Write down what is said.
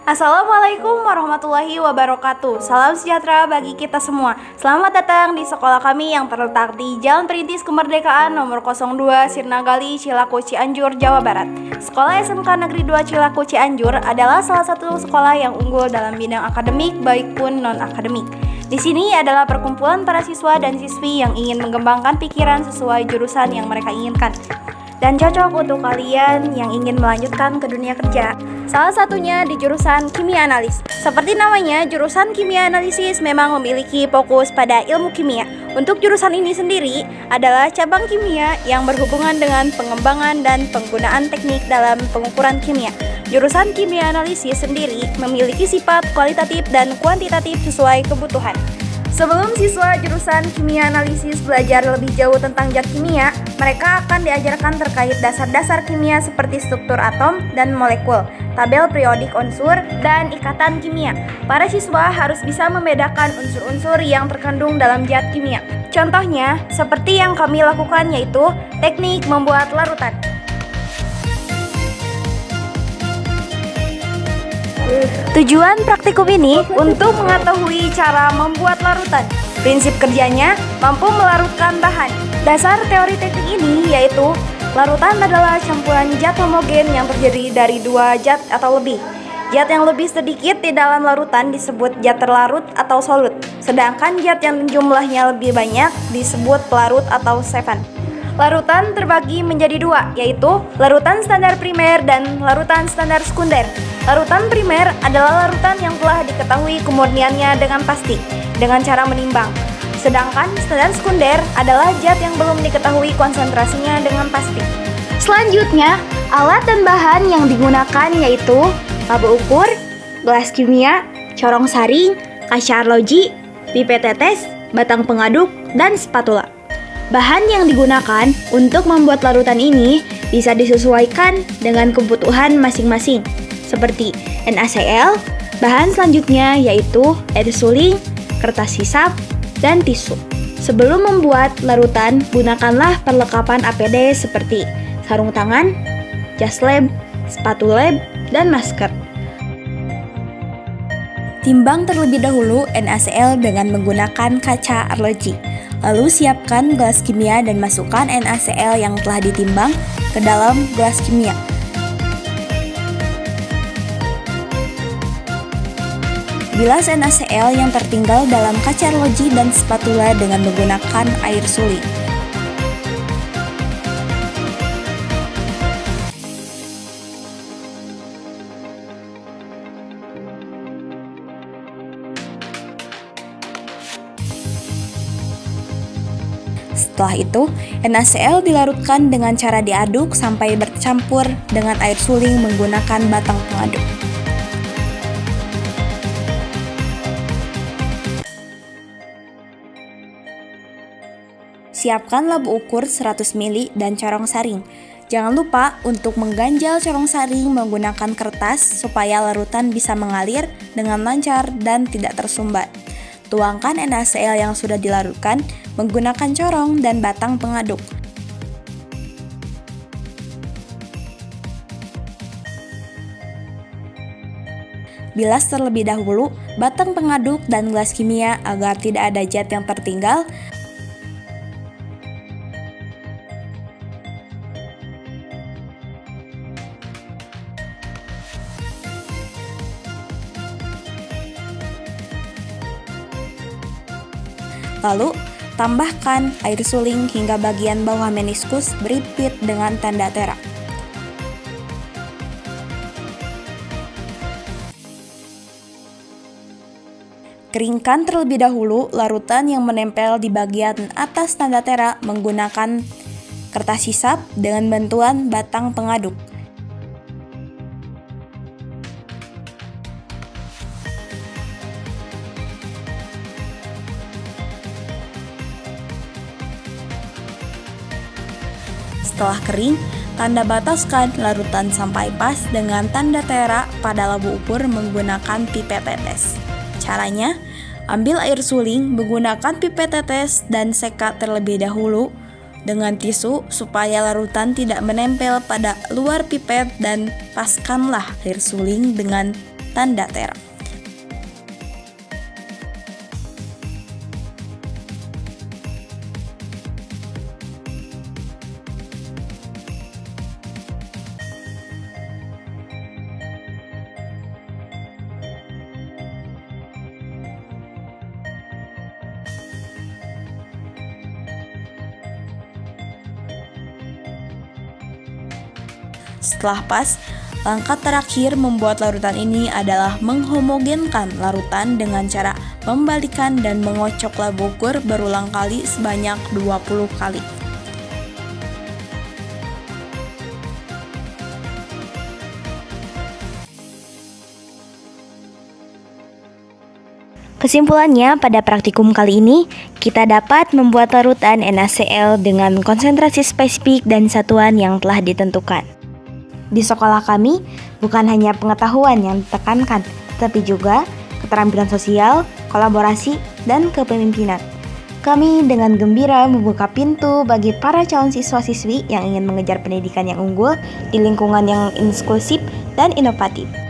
Assalamualaikum warahmatullahi wabarakatuh. Salam sejahtera bagi kita semua. Selamat datang di sekolah kami yang terletak di Jalan Perintis Kemerdekaan nomor 02 Sirnagali, Cilaku, Cianjur, Jawa Barat. Sekolah SMK Negeri 2 Cilaku, Cianjur adalah salah satu sekolah yang unggul dalam bidang akademik baik pun non-akademik. Di sini adalah perkumpulan para siswa dan siswi yang ingin mengembangkan pikiran sesuai jurusan yang mereka inginkan dan cocok untuk kalian yang ingin melanjutkan ke dunia kerja. Salah satunya di jurusan kimia analis. Seperti namanya, jurusan kimia analisis memang memiliki fokus pada ilmu kimia. Untuk jurusan ini sendiri adalah cabang kimia yang berhubungan dengan pengembangan dan penggunaan teknik dalam pengukuran kimia. Jurusan kimia analisis sendiri memiliki sifat kualitatif dan kuantitatif sesuai kebutuhan. Sebelum siswa jurusan kimia analisis belajar lebih jauh tentang zat kimia, mereka akan diajarkan terkait dasar-dasar kimia seperti struktur atom dan molekul, tabel periodik unsur, dan ikatan kimia. Para siswa harus bisa membedakan unsur-unsur yang terkandung dalam zat kimia. Contohnya, seperti yang kami lakukan yaitu teknik membuat larutan. Tujuan praktikum ini untuk mengetahui cara membuat larutan. Prinsip kerjanya mampu melarutkan bahan. Dasar teori teknik ini yaitu larutan adalah campuran zat homogen yang terdiri dari dua zat atau lebih. Zat yang lebih sedikit di dalam larutan disebut zat terlarut atau solut, sedangkan zat yang jumlahnya lebih banyak disebut pelarut atau solvent. Larutan terbagi menjadi dua, yaitu larutan standar primer dan larutan standar sekunder. Larutan primer adalah larutan yang telah diketahui kemurniannya dengan pasti, dengan cara menimbang. Sedangkan standar sekunder adalah zat yang belum diketahui konsentrasinya dengan pasti. Selanjutnya, alat dan bahan yang digunakan yaitu laba ukur, gelas kimia, corong saring, kaca arloji, pipet tetes, batang pengaduk, dan spatula. Bahan yang digunakan untuk membuat larutan ini bisa disesuaikan dengan kebutuhan masing-masing, seperti NaCl. Bahan selanjutnya yaitu air suling, kertas hisap, dan tisu. Sebelum membuat larutan, gunakanlah perlengkapan APD seperti sarung tangan, jas lab, sepatu lab, dan masker. Timbang terlebih dahulu NaCl dengan menggunakan kaca arloji. Lalu siapkan gelas kimia dan masukkan NaCl yang telah ditimbang ke dalam gelas kimia. Bilas NaCl yang tertinggal dalam kaca arloji dan spatula dengan menggunakan air suling. Setelah itu, NaCl dilarutkan dengan cara diaduk sampai bercampur dengan air suling menggunakan batang pengaduk. Siapkan laba ukur 100 ml dan corong saring. Jangan lupa untuk mengganjal corong saring menggunakan kertas supaya larutan bisa mengalir dengan lancar dan tidak tersumbat. Tuangkan NaCl yang sudah dilarutkan menggunakan corong dan batang pengaduk. Bilas terlebih dahulu batang pengaduk dan gelas kimia agar tidak ada zat yang tertinggal. Lalu, tambahkan air suling hingga bagian bawah meniskus beripit dengan tanda tera. Keringkan terlebih dahulu larutan yang menempel di bagian atas tanda tera menggunakan kertas hisap dengan bantuan batang pengaduk. Setelah kering, tanda bataskan larutan sampai pas dengan tanda tera pada laba ukur menggunakan pipet tetes. Caranya, ambil air suling menggunakan pipet tetes dan sekat terlebih dahulu dengan tisu supaya larutan tidak menempel pada luar pipet dan paskanlah air suling dengan tanda terong. Setelah pas, langkah terakhir membuat larutan ini adalah menghomogenkan larutan dengan cara membalikan dan mengocok laba ukur berulang kali sebanyak 20 kali. Kesimpulannya, pada praktikum kali ini, kita dapat membuat larutan NaCl dengan konsentrasi spesifik dan satuan yang telah ditentukan. Di sekolah kami, bukan hanya pengetahuan yang ditekankan, tapi juga keterampilan sosial, kolaborasi, dan kepemimpinan. Kami dengan gembira membuka pintu bagi para calon siswa-siswi yang ingin mengejar pendidikan yang unggul di lingkungan yang inklusif dan inovatif.